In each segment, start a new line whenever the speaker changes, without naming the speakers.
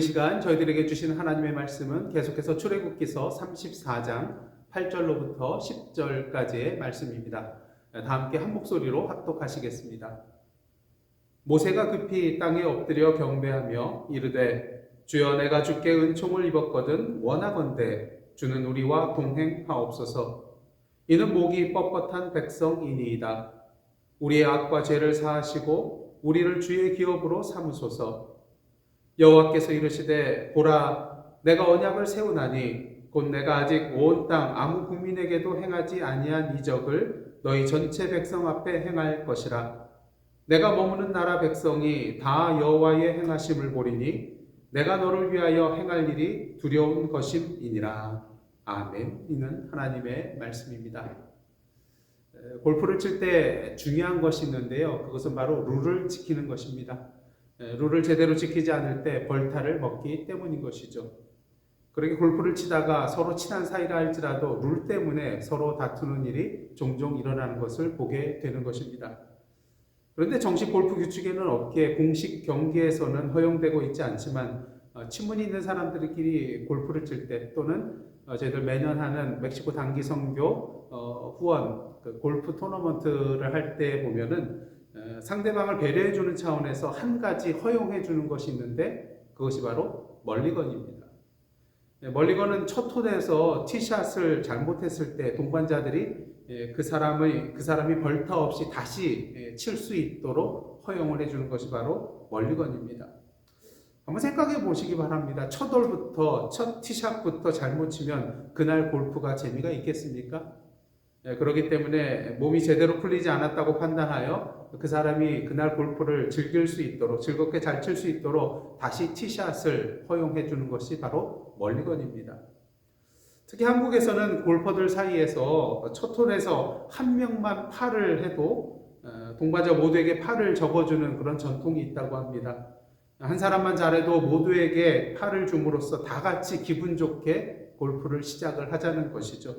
시간 저희들에게 주신 하나님의 말씀은 계속해서 출애굽기서 34장 8절로부터 10절까지의 말씀입니다. 다 함께 한 목소리로 합독하시겠습니다. 모세가 급히 땅에 엎드려 경배하며 이르되 주여 내가 주께 은총을 입었거든 원하건대 주는 우리와 동행하옵소서. 이는 목이 뻣뻣한 백성이니이다. 우리의 악과 죄를 사하시고 우리를 주의 기업으로 삼으소서. 여호와께서 이르시되 보라 내가 언약을 세우나니 곧 내가 아직 온 땅 아무 국민에게도 행하지 아니한 이적을 너희 전체 백성 앞에 행할 것이라. 내가 머무는 나라 백성이 다 여호와의 행하심을 보리니 내가 너를 위하여 행할 일이 두려운 것임이니라. 아멘. 이는 하나님의 말씀입니다. 골프를 칠 때 중요한 것이 있는데요. 그것은 바로 룰을 지키는 것입니다. 룰을 제대로 지키지 않을 때 벌타를 먹기 때문인 것이죠. 그렇게 골프를 치다가 서로 친한 사이라 할지라도 룰 때문에 서로 다투는 일이 종종 일어나는 것을 보게 되는 것입니다. 그런데 정식 골프 규칙에는 없기에 공식 경기에서는 허용되고 있지 않지만 친분이 있는 사람들끼리 골프를 칠 때 또는 저희들 매년 하는 멕시코 단기 선교 후원 골프 토너먼트를 할 때 보면은 상대방을 배려해주는 차원에서 한 가지 허용해주는 것이 있는데 그것이 바로 멀리건입니다. 멀리건은 첫 홀에서 티샷을 잘못했을 때 동반자들이 그 사람이 벌타 없이 다시 칠 수 있도록 허용을 해주는 것이 바로 멀리건입니다. 한번 생각해 보시기 바랍니다. 첫 홀부터 첫 티샷부터 잘못 치면 그날 골프가 재미가 있겠습니까? 그렇기 때문에 몸이 제대로 풀리지 않았다고 판단하여 그 사람이 그날 골프를 즐길 수 있도록 즐겁게 잘 칠 수 있도록 다시 티샷을 허용해 주는 것이 바로 멀리건입니다. 특히 한국에서는 골퍼들 사이에서 첫 홀에서 한 명만 파를 해도 동반자 모두에게 파를 적어주는 그런 전통이 있다고 합니다. 한 사람만 잘해도 모두에게 파를 줌으로써 다 같이 기분 좋게 골프를 시작을 하자는 것이죠.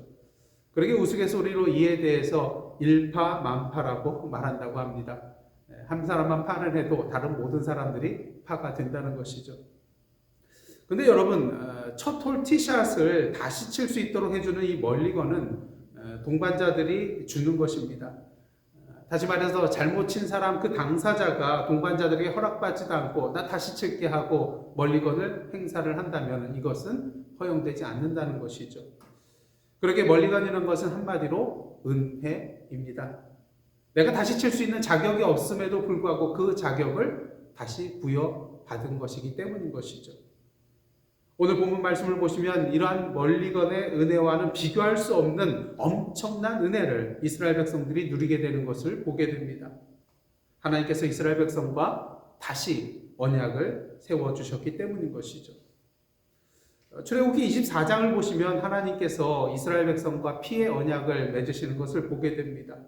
그러게 우스갯소리로 이에 대해서 일파만파라고 말한다고 합니다. 한 사람만 파를 해도 다른 모든 사람들이 파가 된다는 것이죠. 근데 여러분, 첫 홀 티샷을 다시 칠 수 있도록 해주는 이 멀리건은 동반자들이 주는 것입니다. 다시 말해서 잘못 친 사람 그 당사자가 동반자들에게 허락받지도 않고 나 다시 칠게 하고 멀리건을 행사를 한다면 이것은 허용되지 않는다는 것이죠. 그렇게 멀리건이라는 것은 한마디로 은혜입니다. 내가 다시 칠 수 있는 자격이 없음에도 불구하고 그 자격을 다시 부여받은 것이기 때문인 것이죠. 오늘 본문 말씀을 보시면 이러한 멀리건의 은혜와는 비교할 수 없는 엄청난 은혜를 이스라엘 백성들이 누리게 되는 것을 보게 됩니다. 하나님께서 이스라엘 백성과 다시 언약을 세워주셨기 때문인 것이죠. 출애굽기 24장을 보시면 하나님께서 이스라엘 백성과 피의 언약을 맺으시는 것을 보게 됩니다.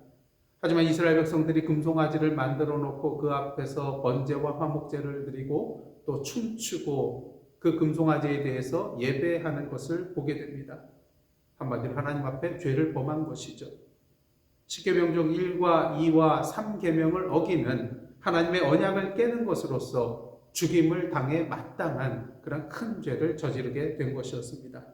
하지만 이스라엘 백성들이 금송아지를 만들어 놓고 그 앞에서 번제와 화목제를 드리고 또 춤추고 그 금송아지에 대해서 예배하는 것을 보게 됩니다. 한마디로 하나님 앞에 죄를 범한 것이죠. 10계명 중 1과 2와 3계명을 어기는 하나님의 언약을 깨는 것으로서 죽임을 당해 마땅한 그런 큰 죄를 저지르게 된 것이었습니다.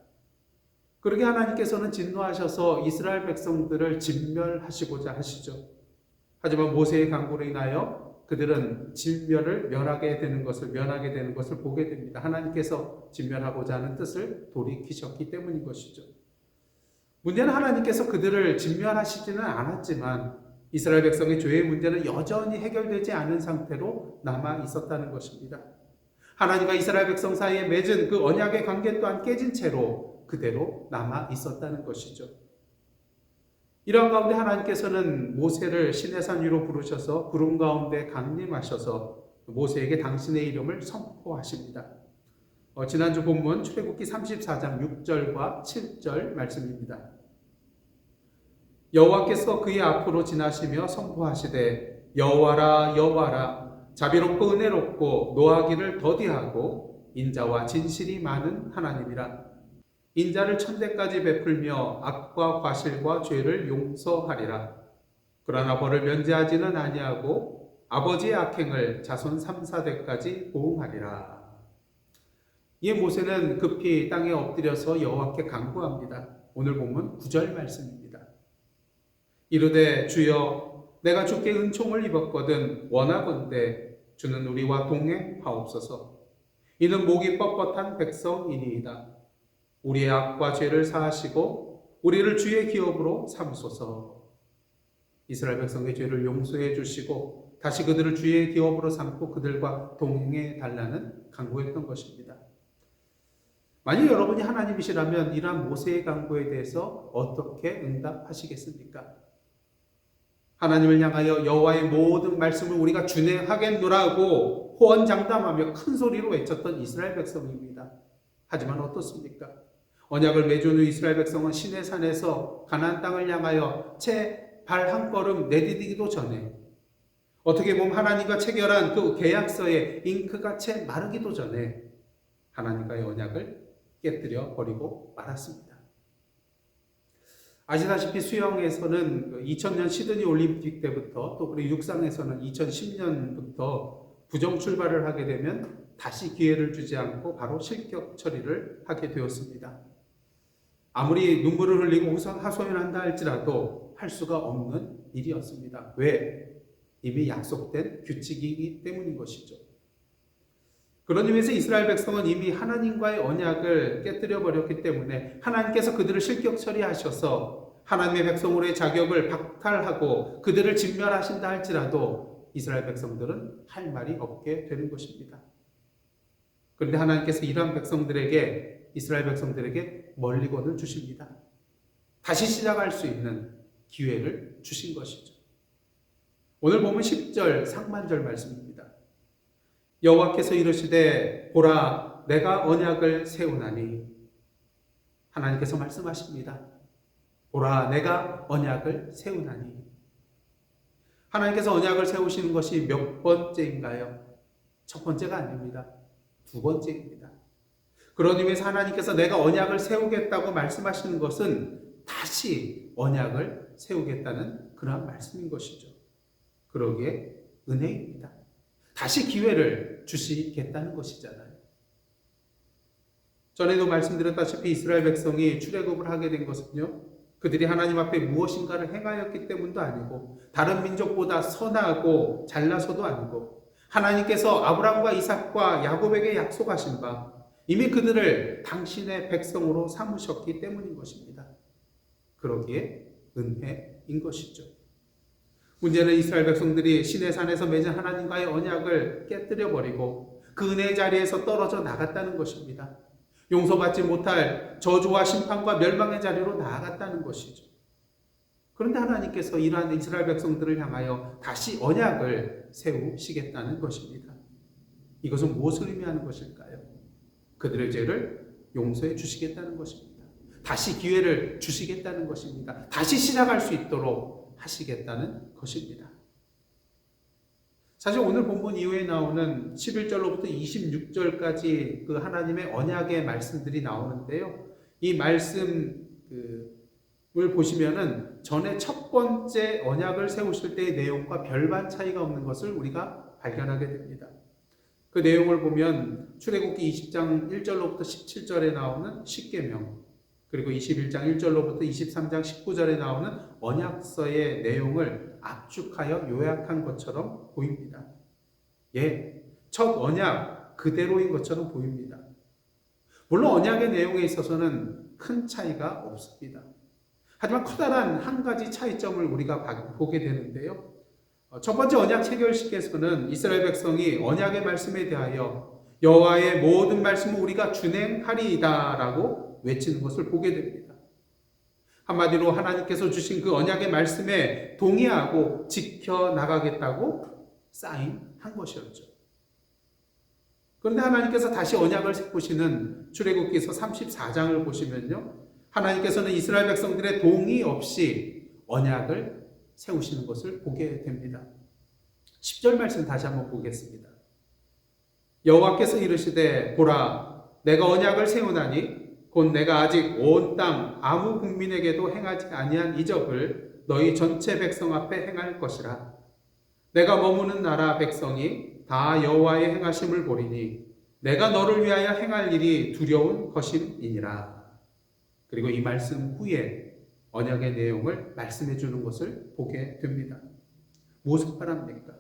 그러게 하나님께서는 진노하셔서 이스라엘 백성들을 진멸하시고자 하시죠. 하지만 모세의 간구로 인하여 그들은 진멸을 면하게 되는 것을 보게 됩니다. 하나님께서 진멸하고자 하는 뜻을 돌이키셨기 때문인 것이죠. 문제는 하나님께서 그들을 진멸하시지는 않았지만 이스라엘 백성의 죄의 문제는 여전히 해결되지 않은 상태로 남아 있었다는 것입니다. 하나님과 이스라엘 백성 사이에 맺은 그 언약의 관계 또한 깨진 채로 그대로 남아 있었다는 것이죠. 이러한 가운데 하나님께서는 모세를 시내산 위로 부르셔서 구름 가운데 강림하셔서 모세에게 당신의 이름을 선포하십니다. 지난주 본문 출애굽기 34장 6절과 7절 말씀입니다. 여호와께서 그의 앞으로 지나시며 선포하시되 여호와라 여호와라 자비롭고 은혜롭고 노하기를 더디하고 인자와 진실이 많은 하나님이라. 인자를 천대까지 베풀며 악과 과실과 죄를 용서하리라. 그러나 벌을 면제하지는 아니하고 아버지의 악행을 자손 3, 4대까지 보응하리라. 이에 모세는 급히 땅에 엎드려서 여호와께 간구합니다. 오늘 보면 9절 말씀입니다. 이르되 주여 내가 주께 은총을 입었거든 원하건대 주는 우리와 동행하옵소서. 이는 목이 뻣뻣한 백성이니이다. 우리의 악과 죄를 사하시고 우리를 주의 기업으로 삼으소서. 이스라엘 백성의 죄를 용서해 주시고 다시 그들을 주의 기업으로 삼고 그들과 동행해 달라는 간구였던 것입니다. 만약 여러분이 하나님이시라면 이러한 모세의 간구에 대해서 어떻게 응답하시겠습니까? 하나님을 향하여 여호와의 모든 말씀을 우리가 준행하겠노라고 호언장담하며 큰 소리로 외쳤던 이스라엘 백성입니다. 하지만 어떻습니까? 언약을 맺은 후 이스라엘 백성은 시내산에서 가나안 땅을 향하여 채 발 한 걸음 내디디기도 전에, 어떻게 보면 하나님과 체결한 그 계약서의 잉크가 채 마르기도 전에 하나님과의 언약을 깨뜨려 버리고 말았습니다. 아시다시피 수영에서는 2000년 시드니 올림픽 때부터 또 그리고 육상에서는 2010년부터 부정 출발을 하게 되면 다시 기회를 주지 않고 바로 실격 처리를 하게 되었습니다. 아무리 눈물을 흘리고 하소연한다 할지라도 할 수가 없는 일이었습니다. 왜? 이미 약속된 규칙이기 때문인 것이죠. 그런 의미에서 이스라엘 백성은 이미 하나님과의 언약을 깨뜨려 버렸기 때문에 하나님께서 그들을 실격 처리하셔서 하나님의 백성으로의 자격을 박탈하고 그들을 진멸하신다 할지라도 이스라엘 백성들은 할 말이 없게 되는 것입니다. 그런데 하나님께서 이러한 이스라엘 백성들에게 멀리건을 주십니다. 다시 시작할 수 있는 기회를 주신 것이죠. 오늘 보면 10절 상반절 말씀입니다. 여호와께서 이르시되 보라 내가 언약을 세우나니, 하나님께서 말씀하십니다. 보라 내가 언약을 세우나니. 하나님께서 언약을 세우시는 것이 몇 번째인가요? 첫 번째가 아닙니다. 두 번째입니다. 그런 의미에서 하나님께서 내가 언약을 세우겠다고 말씀하시는 것은 다시 언약을 세우겠다는 그러한 말씀인 것이죠. 그러기에 은혜입니다. 다시 기회를 주시겠다는 것이잖아요. 전에도 말씀드렸다시피 이스라엘 백성이 출애굽을 하게 된 것은요, 그들이 하나님 앞에 무엇인가를 행하였기 때문도 아니고 다른 민족보다 선하고 잘나서도 아니고 하나님께서 아브라함과 이삭과 야곱에게 약속하신 바 이미 그들을 당신의 백성으로 삼으셨기 때문인 것입니다. 그러기에 은혜인 것이죠. 문제는 이스라엘 백성들이 시내산에서 맺은 하나님과의 언약을 깨뜨려 버리고 그 은혜의 자리에서 떨어져 나갔다는 것입니다. 용서받지 못할 저주와 심판과 멸망의 자리로 나아갔다는 것이죠. 그런데 하나님께서 이러한 이스라엘 백성들을 향하여 다시 언약을 세우시겠다는 것입니다. 이것은 무엇을 의미하는 것일까요? 그들의 죄를 용서해 주시겠다는 것입니다. 다시 기회를 주시겠다는 것입니다. 다시 시작할 수 있도록 하시겠다는 것입니다. 사실 오늘 본문 이후에 나오는 11절로부터 26절까지 그 하나님의 언약의 말씀들이 나오는데요. 이 말씀을 보시면은 전에 첫 번째 언약을 세우실 때의 내용과 별반 차이가 없는 것을 우리가 발견하게 됩니다. 그 내용을 보면 출애굽기 20장 1절로부터 17절에 나오는 십계명, 그리고 21장 1절로부터 23장 19절에 나오는 언약서의 내용을 압축하여 요약한 것처럼 보입니다. 첫 언약 그대로인 것처럼 보입니다. 물론 언약의 내용에 있어서는 큰 차이가 없습니다. 하지만 커다란 한 가지 차이점을 우리가 보게 되는데요. 첫 번째 언약 체결식에서는 이스라엘 백성이 언약의 말씀에 대하여 여호와의 모든 말씀을 우리가 준행하리이다라고 외치는 것을 보게 됩니다. 한마디로 하나님께서 주신 그 언약의 말씀에 동의하고 지켜나가겠다고 사인한 것이었죠. 그런데 하나님께서 다시 언약을 세우시는 출애굽기서 34장을 보시면요, 하나님께서는 이스라엘 백성들의 동의 없이 언약을 세우시는 것을 보게 됩니다. 10절 말씀 다시 한번 보겠습니다. 여호와께서 이르시되 보라 내가 언약을 세우나니 곧 내가 아직 온 땅 아무 국민에게도 행하지 아니한 이적을 너희 전체 백성 앞에 행할 것이라. 내가 머무는 나라 백성이 다 여호와의 행하심을 보리니 내가 너를 위하여 행할 일이 두려운 것임이니라. 그리고 이 말씀 후에 언약의 내용을 말씀해 주는 것을 보게 됩니다. 무엇을 바랍니까?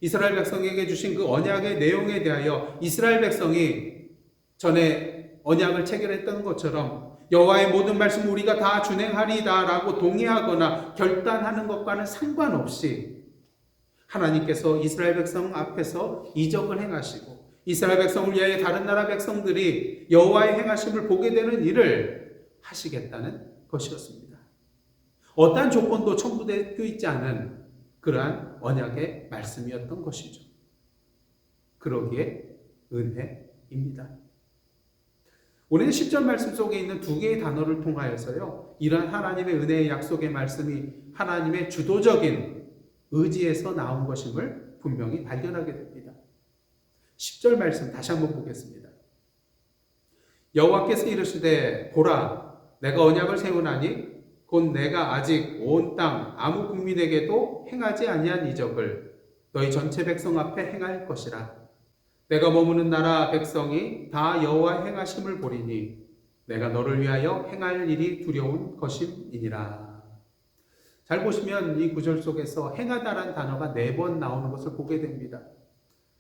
이스라엘 백성에게 주신 그 언약의 내용에 대하여 이스라엘 백성이 전에 언약을 체결했던 것처럼 여호와의 모든 말씀 우리가 다 준행하리다라고 동의하거나 결단하는 것과는 상관없이 하나님께서 이스라엘 백성 앞에서 이적을 행하시고 이스라엘 백성을 위하여 다른 나라 백성들이 여호와의 행하심을 보게 되는 일을 하시겠다는 것이었습니다. 어떠한 조건도 첨부되어 있지 않은 그러한 언약의 말씀이었던 것이죠. 그러기에 은혜입니다. 우리는 10절 말씀 속에 있는 두 개의 단어를 통하여서요, 이러한 하나님의 은혜의 약속의 말씀이 하나님의 주도적인 의지에서 나온 것임을 분명히 발견하게 됩니다. 10절 말씀 다시 한번 보겠습니다. 여호와께서 이르시되 보라 내가 언약을 세우나니 곧 내가 아직 온 땅 아무 국민에게도 행하지 아니한 이적을 너희 전체 백성 앞에 행할 것이라. 내가 머무는 나라 백성이 다 여호와 행하심을 보리니 내가 너를 위하여 행할 일이 두려운 것임이니라. 잘 보시면 이 구절 속에서 행하다라는 단어가 4번 나오는 것을 보게 됩니다.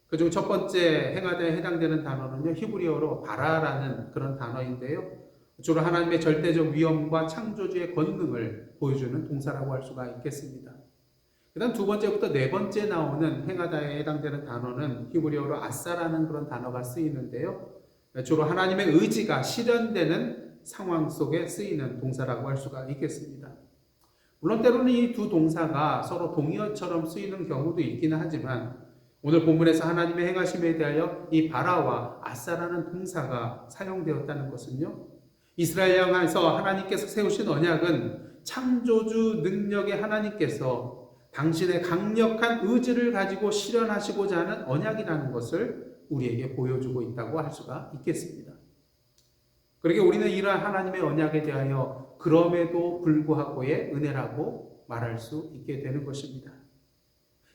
그중 첫 번째 행하다에 해당되는 단어는요, 히브리어로 바라라는 그런 단어인데요. 주로 하나님의 절대적 위엄과 창조주의 권능을 보여주는 동사라고 할 수가 있겠습니다. 그 다음 두 번째부터 네 번째 나오는 행하다에 해당되는 단어는 히브리어로 아사라는 그런 단어가 쓰이는데요. 주로 하나님의 의지가 실현되는 상황 속에 쓰이는 동사라고 할 수가 있겠습니다. 물론 때로는 이 두 동사가 서로 동의어처럼 쓰이는 경우도 있기는 하지만 오늘 본문에서 하나님의 행하심에 대하여 이 바라와 아사라는 동사가 사용되었다는 것은요, 이스라엘 향해서 하나님께서 세우신 언약은 창조주 능력의 하나님께서 당신의 강력한 의지를 가지고 실현하시고자 하는 언약이라는 것을 우리에게 보여주고 있다고 할 수가 있겠습니다. 그러기에 우리는 이러한 하나님의 언약에 대하여 그럼에도 불구하고의 은혜라고 말할 수 있게 되는 것입니다.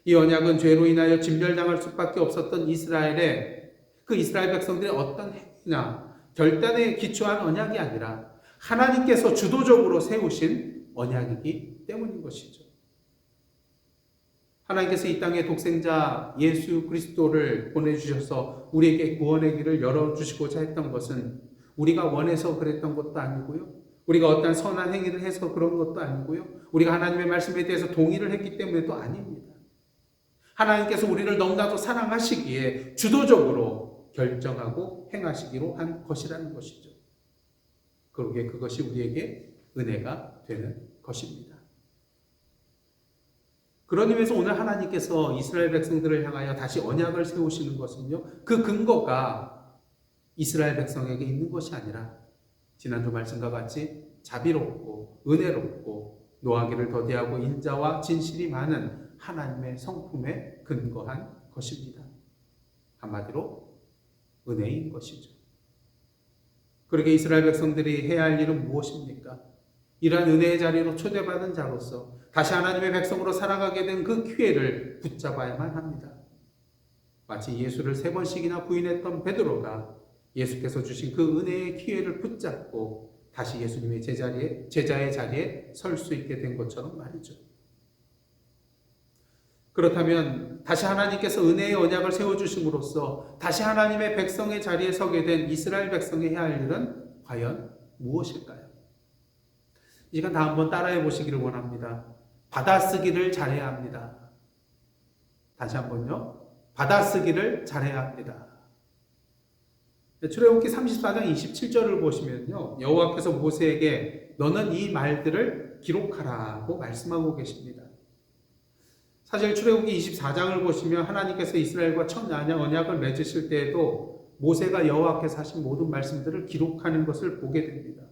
이 언약은 죄로 인하여 진멸당할 수밖에 없었던 이스라엘의 그 이스라엘 백성들의 어떤 행위나 결단에 기초한 언약이 아니라 하나님께서 주도적으로 세우신 언약이기 때문인 것이죠. 하나님께서 이 땅에 독생자 예수 그리스도를 보내주셔서 우리에게 구원의 길을 열어주시고자 했던 것은 우리가 원해서 그랬던 것도 아니고요. 우리가 어떤 선한 행위를 해서 그런 것도 아니고요. 우리가 하나님의 말씀에 대해서 동의를 했기 때문에도 아닙니다. 하나님께서 우리를 너무나도 사랑하시기에 주도적으로 결정하고 행하시기로 한 것이라는 것이죠. 그러기에 그것이 우리에게 은혜가 되는 것입니다. 그런 의미에서 오늘 하나님께서 이스라엘 백성들을 향하여 다시 언약을 세우시는 것은요, 그 근거가 이스라엘 백성에게 있는 것이 아니라 지난주 말씀과 같이 자비롭고 은혜롭고 노하기를 더디하고 인자와 진실이 많은 하나님의 성품에 근거한 것입니다. 한마디로 은혜인 것이죠. 그러게 이스라엘 백성들이 해야 할 일은 무엇입니까? 이러한 은혜의 자리로 초대받은 자로서 다시 하나님의 백성으로 살아가게 된 그 기회를 붙잡아야만 합니다. 마치 예수를 3번씩이나 부인했던 베드로가 예수께서 주신 그 은혜의 기회를 붙잡고 다시 예수님의 제자의 자리에 설 수 있게 된 것처럼 말이죠. 그렇다면 다시 하나님께서 은혜의 언약을 세워주심으로써 다시 하나님의 백성의 자리에 서게 된 이스라엘 백성이 해야 할 일은 과연 무엇일까요? 이 시간 다 한번 따라해 보시기를 원합니다. 받아쓰기를 잘해야 합니다. 다시 한번요. 받아쓰기를 잘해야 합니다. 출애굽기 34장 27절을 보시면요, 여호와께서 모세에게 너는 이 말들을 기록하라고 말씀하고 계십니다. 사실 출애굽기 24장을 보시면 하나님께서 이스라엘과 첫 언약을 맺으실 때에도 모세가 여호와께서 하신 모든 말씀들을 기록하는 것을 보게 됩니다.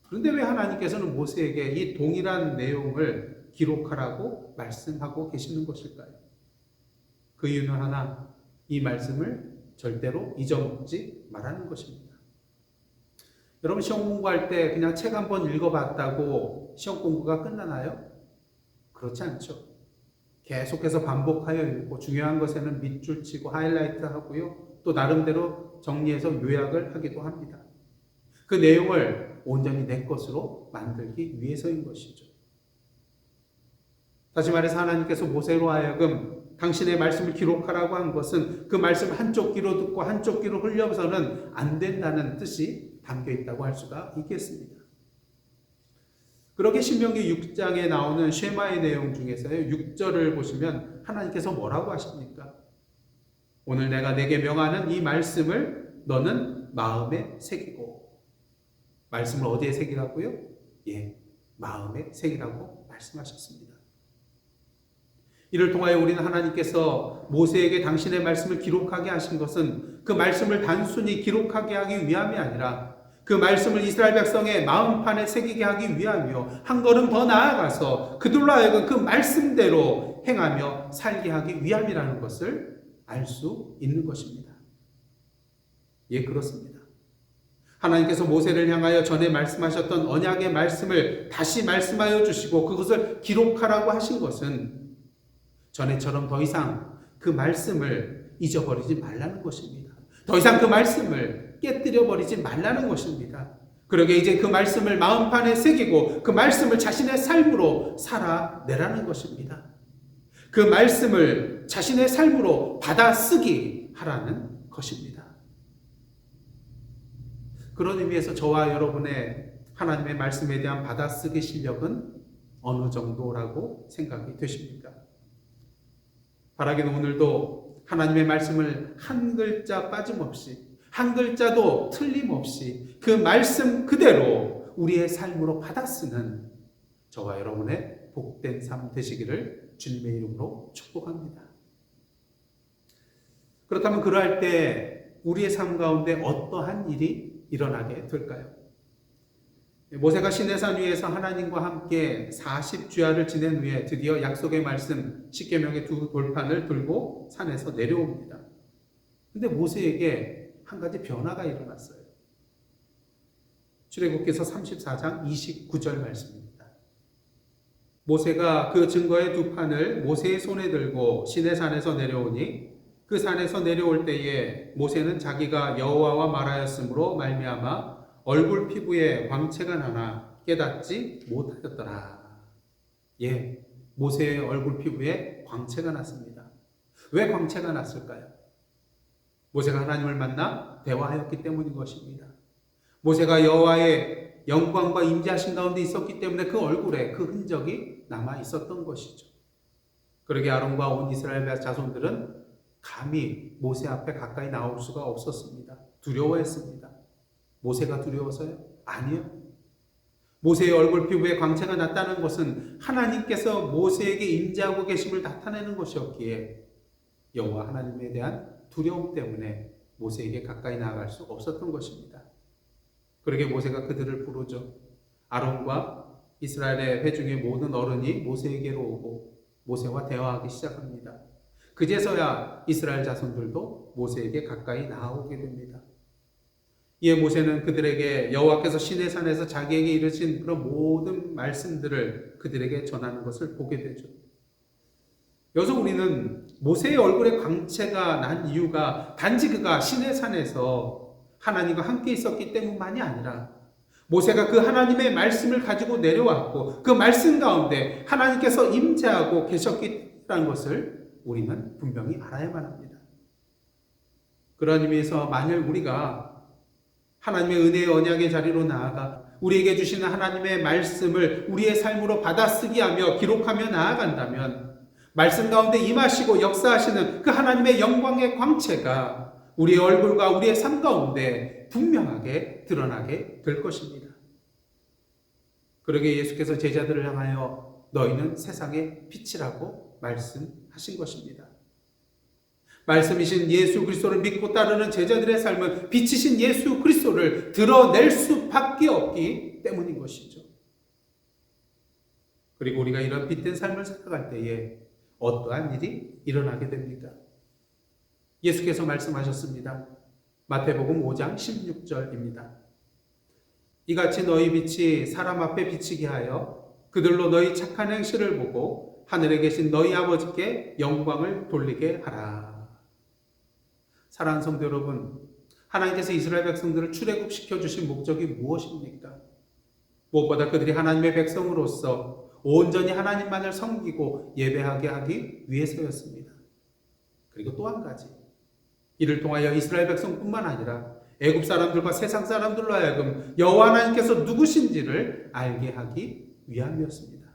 그런데 왜 하나님께서는 모세에게 이 동일한 내용을 기록하라고 말씀하고 계시는 것일까요? 그 이유는 하나, 이 말씀을 절대로 잊어먹지 말라는 것입니다. 여러분 시험 공부할 때 그냥 책 한번 읽어봤다고 시험 공부가 끝나나요? 그렇지 않죠. 계속해서 반복하여 읽고 중요한 것에는 밑줄 치고 하이라이트 하고요. 또 나름대로 정리해서 요약을 하기도 합니다. 그 내용을 온전히 내 것으로 만들기 위해서인 것이죠. 다시 말해서 하나님께서 모세로 하여금 당신의 말씀을 기록하라고 한 것은 그 말씀을 한쪽 귀로 듣고 한쪽 귀로 흘려서는 안 된다는 뜻이 담겨 있다고 할 수가 있겠습니다. 그렇게 신명기 6장에 나오는 쉐마의 내용 중에서요, 6절을 보시면 하나님께서 뭐라고 하십니까? 오늘 내가 내게 명하는 이 말씀을 너는 마음에 새기고. 말씀을 어디에 새기라고요? 예, 마음에 새기라고 말씀하셨습니다. 이를 통하여 우리는 하나님께서 모세에게 당신의 말씀을 기록하게 하신 것은 그 말씀을 단순히 기록하게 하기 위함이 아니라 그 말씀을 이스라엘 백성의 마음판에 새기게 하기 위함이요, 한 걸음 더 나아가서 그들로 하여금 그 말씀대로 행하며 살게 하기 위함이라는 것을 알 수 있는 것입니다. 예, 그렇습니다. 하나님께서 모세를 향하여 전에 말씀하셨던 언약의 말씀을 다시 말씀하여 주시고 그것을 기록하라고 하신 것은 전에처럼 더 이상 그 말씀을 잊어버리지 말라는 것입니다. 더 이상 그 말씀을 깨뜨려 버리지 말라는 것입니다. 그러게 이제 그 말씀을 마음판에 새기고 그 말씀을 자신의 삶으로 살아내라는 것입니다. 그 말씀을 자신의 삶으로 받아쓰기 하라는 것입니다. 그런 의미에서 저와 여러분의 하나님의 말씀에 대한 받아쓰기 실력은 어느 정도라고 생각이 되십니까? 바라기는 오늘도 하나님의 말씀을 한 글자 빠짐없이, 한 글자도 틀림없이 그 말씀 그대로 우리의 삶으로 받아쓰는 저와 여러분의 복된 삶 되시기를 주님의 이름으로 축복합니다. 그렇다면 그러할 때 우리의 삶 가운데 어떠한 일이 일어나게 될까요? 모세가 시내산 위에서 하나님과 함께 40주야를 지낸 후에 드디어 약속의 말씀 10계명의 두 돌판을 들고 산에서 내려옵니다. 근데 모세에게 한 가지 변화가 일어났어요. 출애굽기서 34장 29절 말씀입니다. 모세가 그 증거의 두 판을 모세의 손에 들고 시내산에서 내려오니 그 산에서 내려올 때에 모세는 자기가 여호와와 말하였으므로 말미암아 얼굴 피부에 광채가 나나 깨닫지 못하였더라. 예, 모세의 얼굴 피부에 광채가 났습니다. 왜 광채가 났을까요? 모세가 하나님을 만나 대화하였기 때문인 것입니다. 모세가 여호와의 영광과 임재하신 가운데 있었기 때문에 그 얼굴에 그 흔적이 남아 있었던 것이죠. 그러게 아론과 온 이스라엘 자손들은 감히 모세 앞에 가까이 나올 수가 없었습니다. 두려워했습니다. 모세가 두려워서요? 아니요. 모세의 얼굴 피부에 광채가 났다는 것은 하나님께서 모세에게 임재하고 계심을 나타내는 것이었기에 여호와 하나님에 대한 두려움 때문에 모세에게 가까이 나아갈 수 없었던 것입니다. 그러게 모세가 그들을 부르죠. 아론과 이스라엘의 회중의 모든 어른이 모세에게로 오고 모세와 대화하기 시작합니다. 그제서야 이스라엘 자손들도 모세에게 가까이 나아오게 됩니다. 이에 모세는 그들에게 여호와께서 시내산에서 자기에게 이르신 그런 모든 말씀들을 그들에게 전하는 것을 보게 되죠. 여기서 우리는 모세의 얼굴에 광채가 난 이유가 단지 그가 시내산에서 하나님과 함께 있었기 때문만이 아니라 모세가 그 하나님의 말씀을 가지고 내려왔고 그 말씀 가운데 하나님께서 임재하고 계셨다는 것을 우리는 분명히 알아야만 합니다. 그런 의미에서 만일 우리가 하나님의 은혜의 언약의 자리로 나아가 우리에게 주시는 하나님의 말씀을 우리의 삶으로 받아쓰기 하며 기록하며 나아간다면 말씀 가운데 임하시고 역사하시는 그 하나님의 영광의 광채가 우리의 얼굴과 우리의 삶 가운데 분명하게 드러나게 될 것입니다. 그러게 예수께서 제자들을 향하여 너희는 세상의 빛이라고 말씀하신 것입니다. 말씀이신 예수 그리스도를 믿고 따르는 제자들의 삶은 빛이신 예수 그리스도를 드러낼 수밖에 없기 때문인 것이죠. 그리고 우리가 이런 빛된 삶을 살아갈 때에 어떠한 일이 일어나게 됩니까? 예수께서 말씀하셨습니다. 마태복음 5장 16절입니다. 이같이 너희 빛이 사람 앞에 비치게 하여 그들로 너희 착한 행실을 보고 하늘에 계신 너희 아버지께 영광을 돌리게 하라. 사랑하는 성도 여러분, 하나님께서 이스라엘 백성들을 출애굽시켜 주신 목적이 무엇입니까? 무엇보다 그들이 하나님의 백성으로서 온전히 하나님만을 섬기고 예배하게 하기 위해서였습니다. 그리고 또 한 가지, 이를 통하여 이스라엘 백성뿐만 아니라 애굽 사람들과 세상 사람들로 하여금 여호와 하나님께서 누구신지를 알게 하기 위함이었습니다.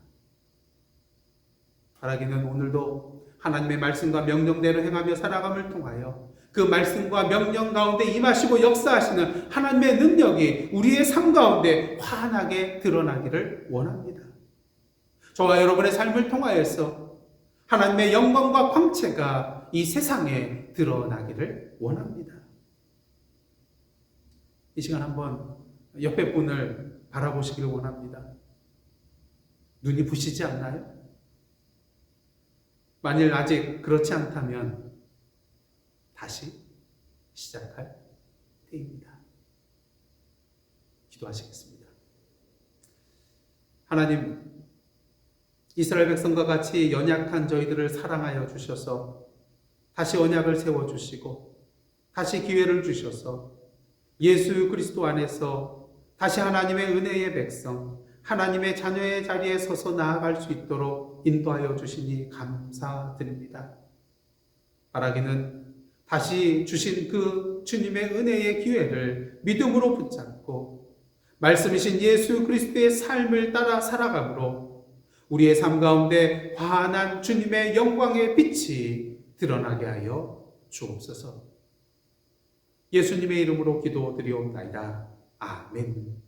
바라기는 오늘도 하나님의 말씀과 명령대로 행하며 살아감을 통하여 그 말씀과 명령 가운데 임하시고 역사하시는 하나님의 능력이 우리의 삶 가운데 환하게 드러나기를 원합니다. 저와 여러분의 삶을 통하여서 하나님의 영광과 광채가 이 세상에 드러나기를 원합니다. 이 시간 한번 옆에 분을 바라보시기를 원합니다. 눈이 부시지 않나요? 만일 아직 그렇지 않다면 다시 시작할 때입니다. 기도하시겠습니다. 하나님, 이스라엘 백성과 같이 연약한 저희들을 사랑하여 주셔서 다시 언약을 세워주시고 다시 기회를 주셔서 예수 그리스도 안에서 다시 하나님의 은혜의 백성, 하나님의 자녀의 자리에 서서 나아갈 수 있도록 인도하여 주시니 감사드립니다. 바라기는 다시 주신 그 주님의 은혜의 기회를 믿음으로 붙잡고 말씀이신 예수 그리스도의 삶을 따라 살아감으로 우리의 삶 가운데 환한 주님의 영광의 빛이 드러나게 하여 주옵소서. 예수님의 이름으로 기도드리옵나이다. 아멘.